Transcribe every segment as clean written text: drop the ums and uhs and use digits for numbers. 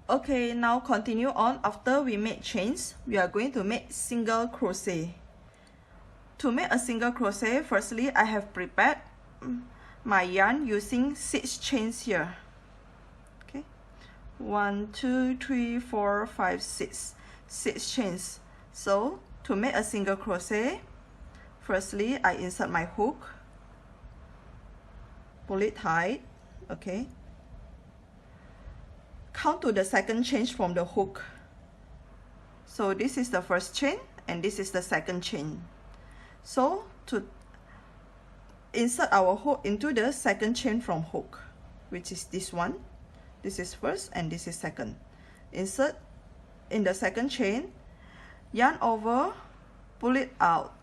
Okay, now continue on. After we make chains, we are going to make single crochet. To make a single crochet, firstly I have prepared my yarn using 6 chains here. Okay, 1 2 3 4 5 6 chains. So to make a single crochet, firstly I insert my hook, pull it tight. Okay, count to the second chain from the hook. So this is the first chain and this is the second chain. So to insert our hook into the second chain from hook, which is this one, this is first and this is second. Insert in the second chain, yarn over, pull it out.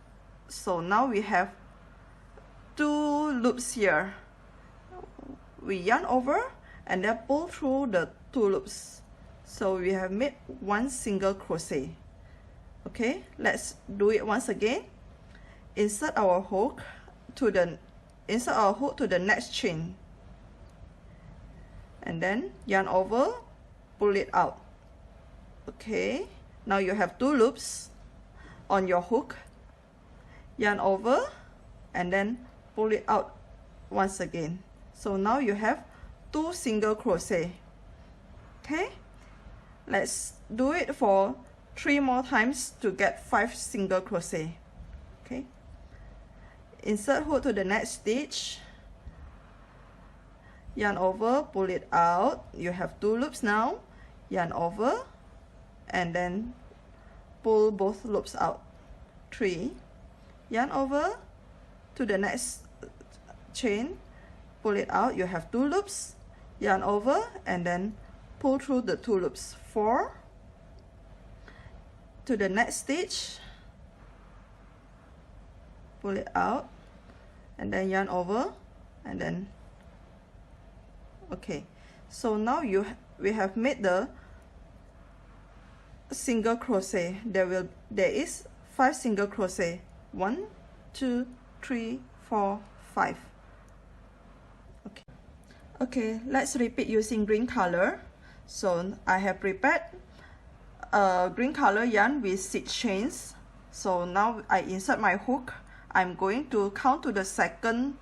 So now we have 2 loops here. We yarn over and then pull through the 2 loops. So we have made 1 single crochet. Okay, let's do it once again. Insert our hook to the next chain, and then yarn over, pull it out. Okay, now you have 2 loops on your hook, yarn over and then pull it out once again. So now you have 2 single crochet. Okay, let's do it for 3 more times to get 5 single crochet. Okay, insert hook to the next stitch, yarn over, pull it out. You have 2 loops now, yarn over and then pull both loops out. 3, yarn over to the next chain, pull it out. You have 2 loops, yarn over and then pull through the 2 loops. 4, to the next stitch, pull it out and then yarn over and then okay. So now we have made the single crochet. There is 5 single crochet. 1 2 3 4 5. Okay, let's repeat using green color. So I have prepared green color yarn with 6 chains. So now I insert my hook. I'm going to count to the second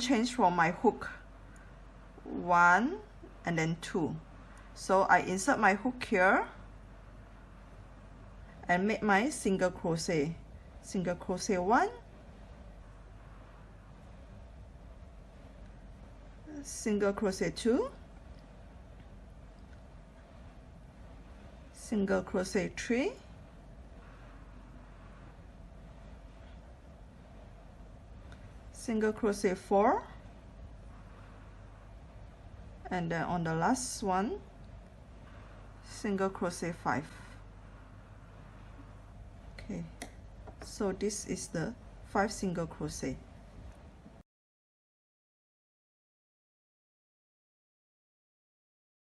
chain from my hook. 1 and then 2. So I insert my hook here and make my single crochet. Single crochet 1, single crochet 2, single crochet 3, single crochet 4, and then on the last one, single crochet 5. Okay, so this is the 5 single crochet.